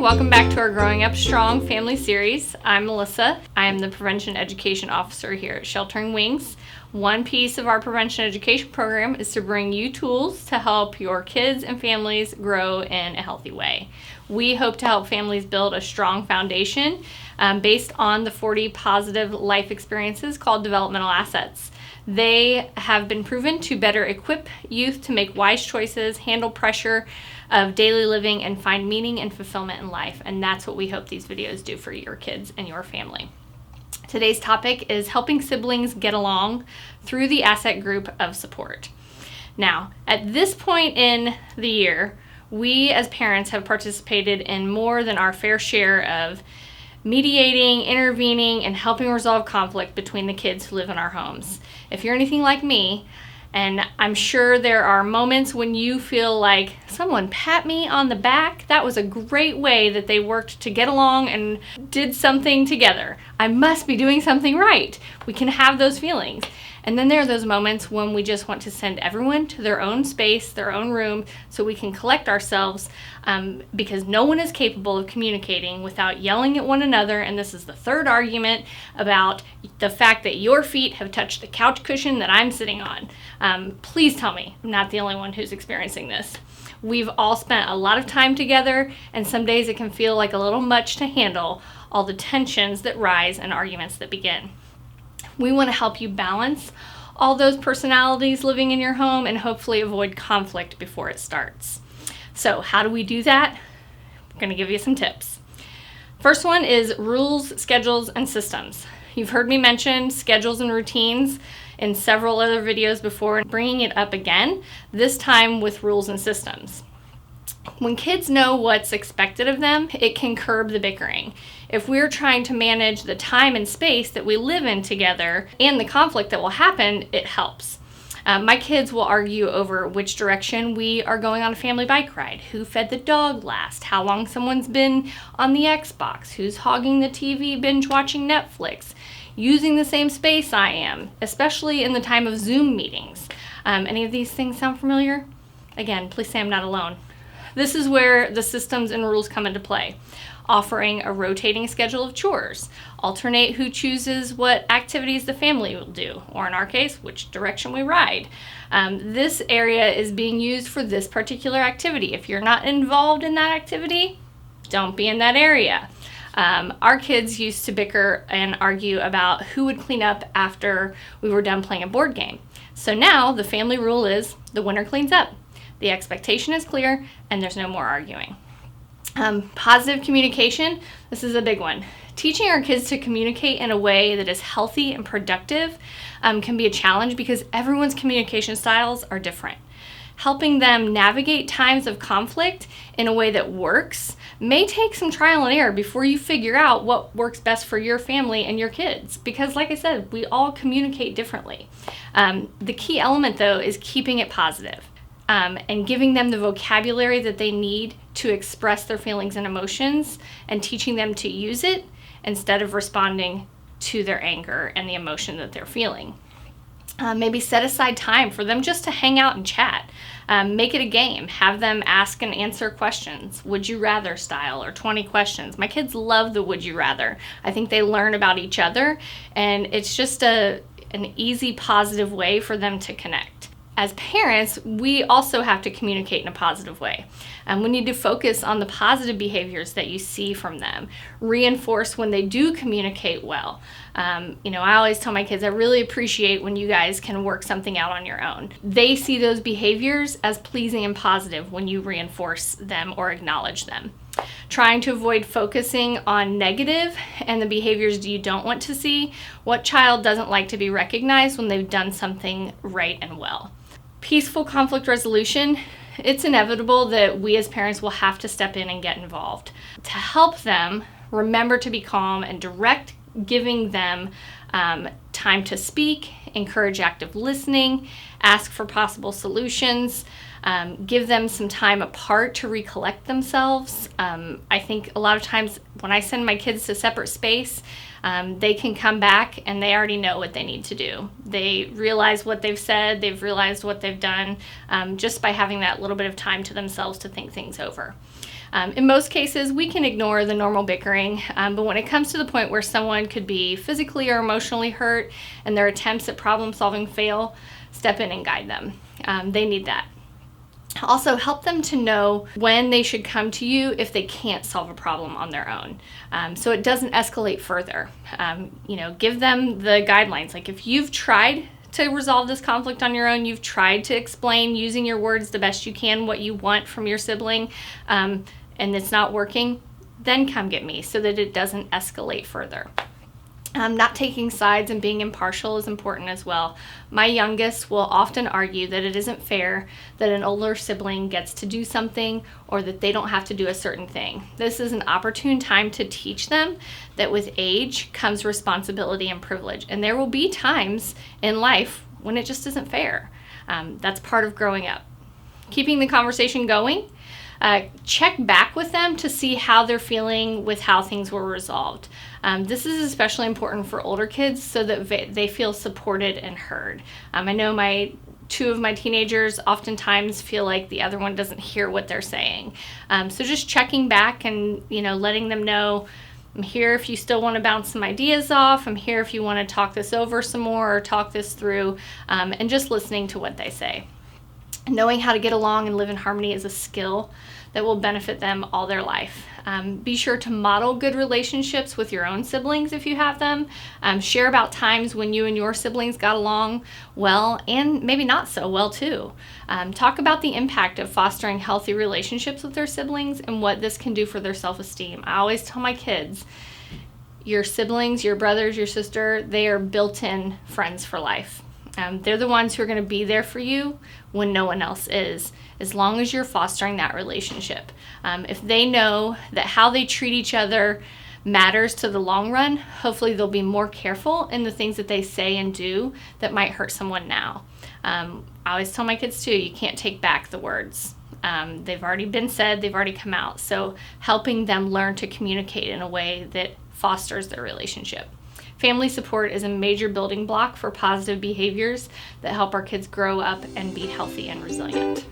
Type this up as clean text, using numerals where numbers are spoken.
welcome back to our Growing Up Strong family series. I'm Melissa. I am the Prevention Education Officer here at Sheltering Wings. One piece of our prevention education program is to bring you tools to help your kids and families grow in a healthy way. We hope to help families build a strong foundation based on the 40 positive life experiences called developmental assets. They have been proven to better equip youth to make wise choices, handle pressure of daily living, and find meaning and fulfillment in life. And that's what we hope these videos do for your kids and your family. Today's topic is helping siblings get along through the asset group of support. Now, at this point in the year, we as parents have participated in more than our fair share of mediating, intervening, and helping resolve conflict between the kids who live in our homes. If you're anything like me, and I'm sure there are moments when you feel like someone pat me on the back, that was a great way that they worked to get along and did something together. I must be doing something right. We can have those feelings. And then there are those moments when we just want to send everyone to their own space, their own room, so we can collect ourselves because no one is capable of communicating without yelling at one another. And this is the third argument about the fact that your feet have touched the couch cushion that I'm sitting on. Please tell me I'm not the only one who's experiencing this. We've all spent a lot of time together, and some days it can feel like a little much to handle all the tensions that rise and arguments that begin. We want to help you balance all those personalities living in your home and hopefully avoid conflict before it starts. So how do we do that? I'm going to give you some tips. First one is rules, schedules, and systems. You've heard me mention schedules and routines in several other videos before, and bringing it up again, this time with rules and systems. When kids know what's expected of them, it can curb the bickering. If we're trying to manage the time and space that we live in together and the conflict that will happen, it helps. My kids will argue over which direction we are going on a family bike ride, who fed the dog last, how long someone's been on the Xbox, who's hogging the TV, binge watching Netflix, using the same space I am, especially in the time of Zoom meetings. Any of these things sound familiar? Again, please say I'm not alone. This is where the systems and rules come into play. Offering a rotating schedule of chores, alternate who chooses what activities the family will do, or in our case, which direction we ride. This area is being used for this particular activity. If you're not involved in that activity, don't be in that area. Our kids used to bicker and argue about who would clean up after we were done playing a board game. So now the family rule is the winner cleans up. The expectation is clear, and there's no more arguing. Positive communication, this is a big one. Teaching our kids to communicate in a way that is healthy and productive can be a challenge because everyone's communication styles are different. Helping them navigate times of conflict in a way that works may take some trial and error before you figure out what works best for your family and your kids. Because like I said, we all communicate differently. The key element though is keeping it positive. And giving them the vocabulary that they need to express their feelings and emotions, and teaching them to use it instead of responding to their anger and the emotion that they're feeling. Maybe set aside time for them just to hang out and chat. Make it a game. Have them ask and answer questions, would you rather style, or 20 questions. My kids love the would you rather. I think they learn about each other, and it's just an easy, positive way for them to connect. As parents, we also have to communicate in a positive way. We need to focus on the positive behaviors that you see from them. Reinforce when they do communicate well. I always tell my kids, I really appreciate when you guys can work something out on your own. They see those behaviors as pleasing and positive when you reinforce them or acknowledge them. Trying to avoid focusing on negative and the behaviors you don't want to see. What child doesn't like to be recognized when they've done something right and well? Peaceful conflict resolution, it's inevitable that we as parents will have to step in and get involved. To help them, remember to be calm and direct, giving them time to speak, encourage active listening, ask for possible solutions, give them some time apart to recollect themselves. I think a lot of times when I send my kids to separate space, they can come back and they already know what they need to do. They realize what they've said, they've realized what they've done, just by having that little bit of time to themselves to think things over. In most cases, we can ignore the normal bickering, but when it comes to the point where someone could be physically or emotionally hurt and their attempts at problem solving fail, step in and guide them. They need that. Also, help them to know when they should come to you if they can't solve a problem on their own, so it doesn't escalate further. Give them the guidelines. Like, if you've tried to resolve this conflict on your own, you've tried to explain using your words the best you can what you want from your sibling, and it's not working, then come get me so that it doesn't escalate further. Not taking sides and being impartial is important as well. My youngest will often argue that it isn't fair that an older sibling gets to do something or that they don't have to do a certain thing. This is an opportune time to teach them that with age comes responsibility and privilege. And there will be times in life when it just isn't fair. That's part of growing up. Keeping the conversation going. Check back with them to see how they're feeling with how things were resolved. This is especially important for older kids so that they feel supported and heard. I know two of my teenagers oftentimes feel like the other one doesn't hear what they're saying. So just checking back and letting them know, I'm here if you still want to bounce some ideas off. I'm here if you want to talk this over some more or talk this through, and just listening to what they say. Knowing how to get along and live in harmony is a skill that will benefit them all their life. Be sure to model good relationships with your own siblings if you have them. Share about times when you and your siblings got along well and maybe not so well too. Talk about the impact of fostering healthy relationships with their siblings and what this can do for their self-esteem. I always tell my kids, your siblings, your brothers, your sister, they are built-in friends for life. They're the ones who are going to be there for you when no one else is, as long as you're fostering that relationship. If they know that how they treat each other matters to the long run, hopefully they'll be more careful in the things that they say and do that might hurt someone now. I always tell my kids too, you can't take back the words. They've already been said, they've already come out. So helping them learn to communicate in a way that fosters their relationship. Family support is a major building block for positive behaviors that help our kids grow up and be healthy and resilient.